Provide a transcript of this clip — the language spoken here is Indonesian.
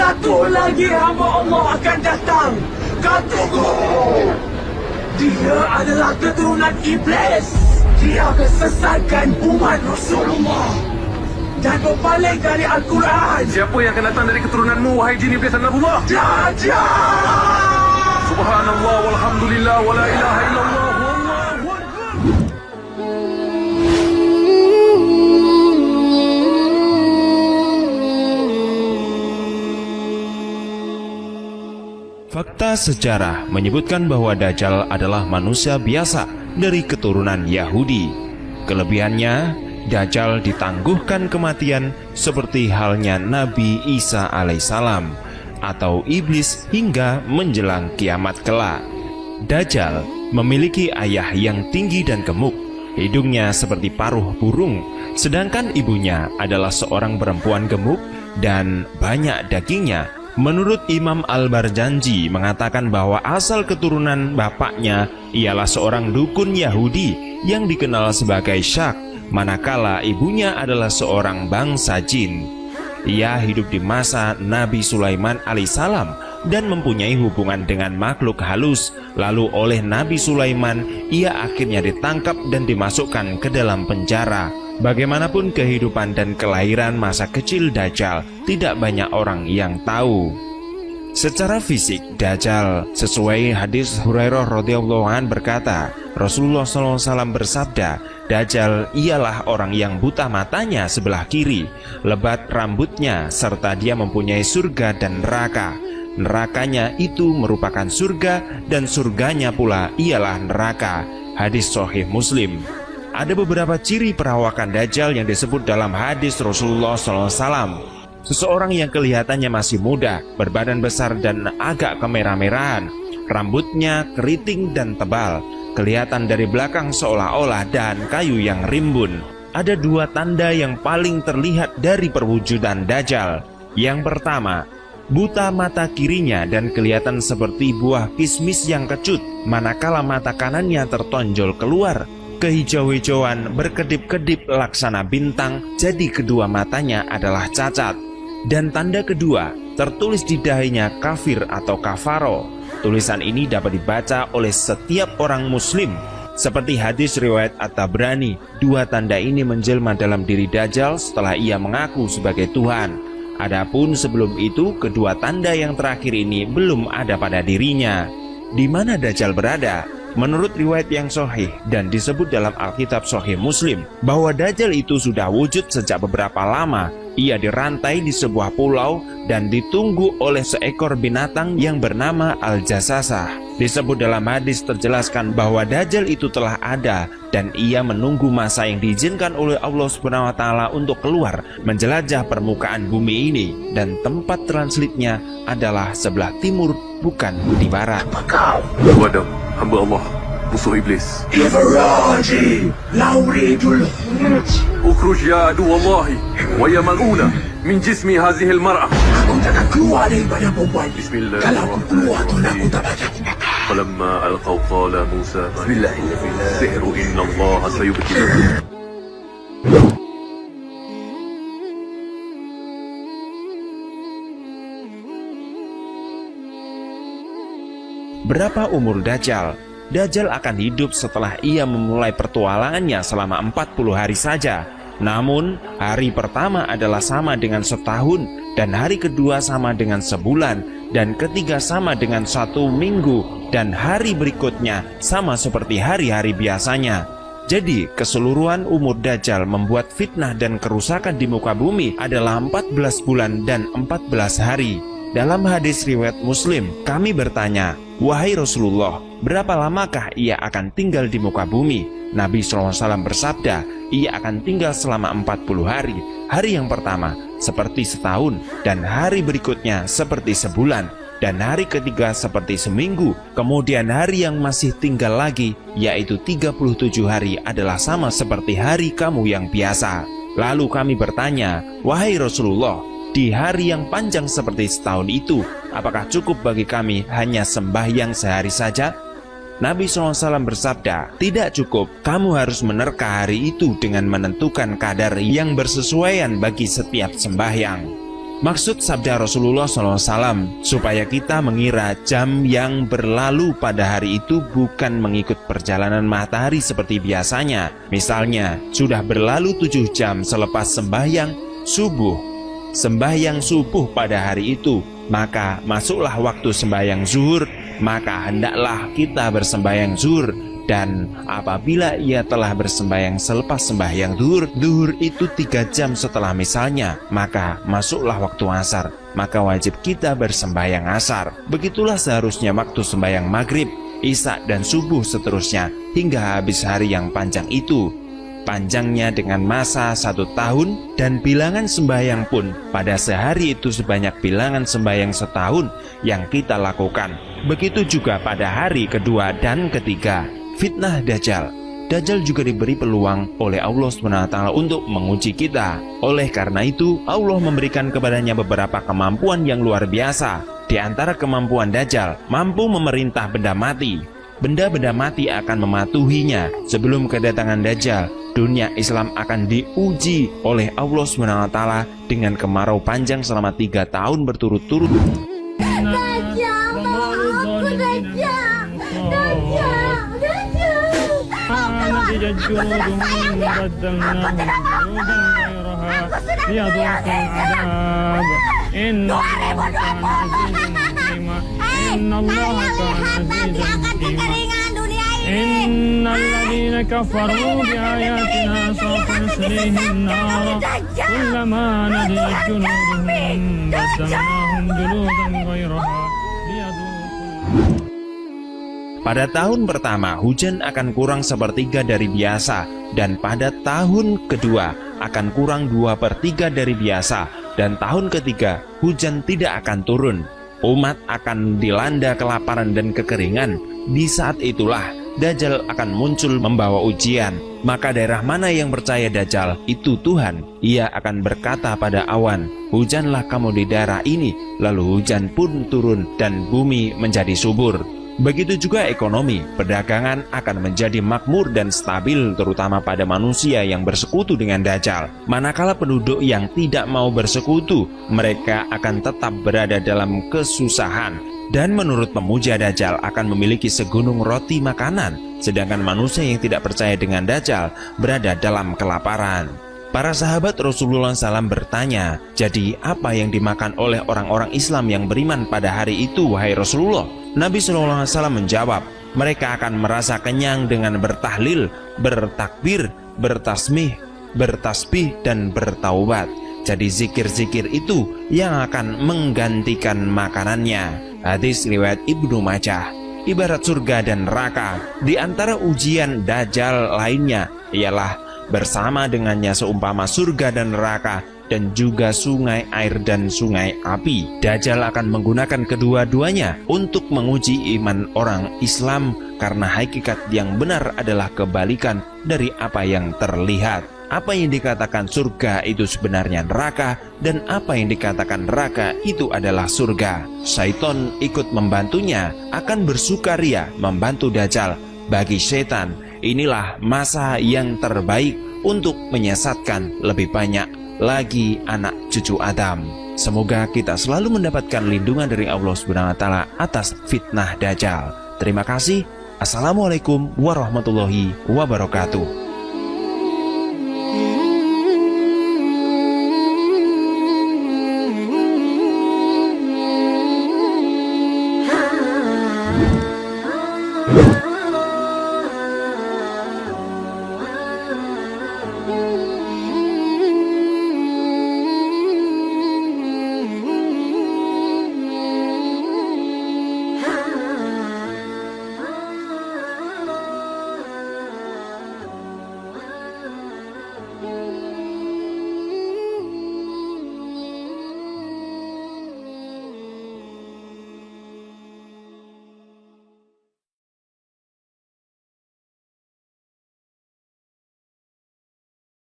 Satu lagi hamba Allah akan datang. Kau tunggu. Dia adalah keturunan iblis. Dia akan sesatkan umat Rasulullah dan berpaling dari Al-Quran. Siapa yang akan datang dari keturunanmu, wahai jin iblis Anabullah? Dajjal! Subhanallah walhamdulillah wa la ilaha illallah wallahu akbar. Fakta sejarah menyebutkan bahwa Dajjal adalah manusia biasa dari keturunan Yahudi. Kelebihannya, Dajjal ditangguhkan kematian seperti halnya Nabi Isa alaihissalam atau iblis hingga menjelang kiamat kelak. Dajjal memiliki ayah yang tinggi dan gemuk, hidungnya seperti paruh burung, sedangkan ibunya adalah seorang perempuan gemuk dan banyak dagingnya. Menurut Imam Al-Barjanji mengatakan bahwa asal keturunan bapaknya ialah seorang dukun Yahudi yang dikenal sebagai Syak, manakala ibunya adalah seorang bangsa jin. Ia hidup di masa Nabi Sulaiman alaihissalam dan mempunyai hubungan dengan makhluk halus. Lalu oleh Nabi Sulaiman ia akhirnya ditangkap dan dimasukkan ke dalam penjara. Bagaimanapun kehidupan dan kelahiran masa kecil Dajjal tidak banyak orang yang tahu. Secara fisik, Dajjal sesuai hadis Hurairah radhiyallahu an berkata, Rasulullah SAW bersabda, Dajjal ialah orang yang buta matanya sebelah kiri, lebat rambutnya, serta dia mempunyai surga dan neraka. Nerakanya itu merupakan surga dan surganya pula ialah neraka. Hadis Sahih Muslim. Ada beberapa ciri perawakan Dajjal yang disebut dalam hadis Rasulullah SAW. Seseorang yang kelihatannya masih muda, berbadan besar dan agak kemerah-merahan, rambutnya keriting dan tebal, kelihatan dari belakang seolah-olah dan kayu yang rimbun. Ada dua tanda yang paling terlihat dari perwujudan Dajjal. Yang pertama, buta mata kirinya dan kelihatan seperti buah kismis yang kecut, manakala mata kanannya tertonjol keluar. Kehijau-hijauan berkedip-kedip laksana bintang, jadi kedua matanya adalah cacat. Dan tanda kedua, tertulis di dahinya kafir atau kafaro. Tulisan ini dapat dibaca oleh setiap orang muslim. Seperti hadis riwayat At-Tabrani, dua tanda ini menjelma dalam diri Dajjal setelah ia mengaku sebagai Tuhan. Adapun sebelum itu, kedua tanda yang terakhir ini belum ada pada dirinya. Di mana Dajjal berada? Menurut riwayat yang sahih dan disebut dalam Alkitab Sahih Muslim bahwa Dajjal itu sudah wujud sejak beberapa lama. Ia dirantai di sebuah pulau dan ditunggu oleh seekor binatang yang bernama Al-Jasasah. Disebut dalam hadis terjelaskan bahwa Dajjal itu telah ada dan ia menunggu masa yang diizinkan oleh Allah SWT untuk keluar menjelajah permukaan bumi ini, dan tempat transitnya adalah sebelah timur bukan di barat. Wadam, hamba Allah, musuh iblis. Ibrahim, lauridul khuruj. Ukhruj ya adu wallahi wa ya mal'una min jismi hazihi al-mar'ah. Aku takkan keluar daripada perempuan. Bismillah. Kalau aku keluar tu aku tak baca. Falamma alqaw qala Musa sihru inna Allah sayubtilah. Berapa umur Dajjal? Dajjal akan hidup setelah ia memulai pertualangannya selama 40 hari saja. Namun, hari pertama adalah sama dengan setahun, dan hari kedua sama dengan sebulan, dan ketiga sama dengan 1 minggu, dan hari berikutnya sama seperti hari-hari biasanya. Jadi, keseluruhan umur Dajjal membuat fitnah dan kerusakan di muka bumi adalah 14 bulan dan 14 hari. Dalam hadis riwayat Muslim, kami bertanya, wahai Rasulullah, berapa lamakah ia akan tinggal di muka bumi? Nabi SAW bersabda, ia akan tinggal selama 40 hari. Hari yang pertama seperti setahun, dan hari berikutnya seperti sebulan, dan hari ketiga seperti seminggu. Kemudian hari yang masih tinggal lagi, yaitu 37 hari adalah sama seperti hari kamu yang biasa. Lalu kami bertanya, wahai Rasulullah, di hari yang panjang seperti setahun itu, apakah cukup bagi kami hanya sembahyang sehari saja? Nabi SAW bersabda, tidak cukup, kamu harus menerka hari itu dengan menentukan kadar yang bersesuaian bagi setiap sembahyang. Maksud sabda Rasulullah SAW supaya kita mengira jam yang berlalu pada hari itu bukan mengikut perjalanan matahari seperti biasanya. Misalnya, sudah berlalu 7 jam selepas sembahyang subuh pada hari itu, maka masuklah waktu sembahyang zuhur, maka hendaklah kita bersembahyang zuhur. Dan apabila ia telah bersembahyang selepas sembahyang zuhur itu 3 jam setelah misalnya, maka masuklah waktu asar, maka wajib kita bersembahyang asar. Begitulah seharusnya waktu sembahyang maghrib, isya dan subuh seterusnya hingga habis hari yang panjang itu. Panjangnya dengan masa 1 tahun, dan bilangan sembahyang pun pada sehari itu sebanyak bilangan sembahyang setahun yang kita lakukan. Begitu juga pada hari kedua dan ketiga. Fitnah Dajjal. Dajjal juga diberi peluang oleh Allah SWT untuk menguji kita. Oleh karena itu, Allah memberikan kepadanya beberapa kemampuan yang luar biasa. Di antara kemampuan Dajjal, mampu memerintah benda mati. Benda-benda mati akan mematuhinya. Sebelum kedatangan Dajjal, dunia Islam akan diuji oleh Allah SWT dengan kemarau panjang selama 3 tahun berturut-turut. Innalladzina kafaru biayatina sawfa nuslihim nara kullama nadijat juluduhum baddalnahum juludan ghairaha liyadhuqul. Pada tahun pertama, hujan akan kurang 1/3 dari biasa, dan pada tahun kedua akan kurang 2/3 dari biasa, dan tahun ketiga hujan tidak akan turun. Umat akan dilanda kelaparan dan kekeringan. Di saat itulah Dajjal akan muncul membawa ujian. Maka daerah mana yang percaya Dajjal itu Tuhan, ia akan berkata pada awan, hujanlah kamu di daerah ini. Lalu hujan pun turun dan bumi menjadi subur. Begitu juga ekonomi, perdagangan akan menjadi makmur dan stabil, terutama pada manusia yang bersekutu dengan Dajjal. Manakala penduduk yang tidak mau bersekutu, mereka akan tetap berada dalam kesusahan. Dan menurut pemuja Dajjal akan memiliki segunung roti makanan, sedangkan manusia yang tidak percaya dengan Dajjal berada dalam kelaparan. Para sahabat Rasulullah SAW bertanya, jadi apa yang dimakan oleh orang-orang Islam yang beriman pada hari itu, wahai Rasulullah? Nabi SAW menjawab, mereka akan merasa kenyang dengan bertahlil, bertakbir, bertasmih, bertasbih, dan bertaubat. Jadi zikir-zikir itu yang akan menggantikan makanannya. Hadis riwayat Ibnu Majah. Ibarat surga dan neraka, di antara ujian Dajjal lainnya ialah bersama dengannya seumpama surga dan neraka, dan juga sungai air dan sungai api. Dajjal akan menggunakan kedua-duanya untuk menguji iman orang Islam, karena hakikat yang benar adalah kebalikan dari apa yang terlihat. Apa yang dikatakan surga itu sebenarnya neraka, dan apa yang dikatakan neraka itu adalah surga. Syaitan ikut membantunya, akan bersukaria membantu Dajjal. Bagi setan, inilah masa yang terbaik untuk menyesatkan lebih banyak lagi anak cucu Adam. Semoga kita selalu mendapatkan lindungan dari Allah SWT atas fitnah Dajjal. Terima kasih. Assalamualaikum warahmatullahi wabarakatuh.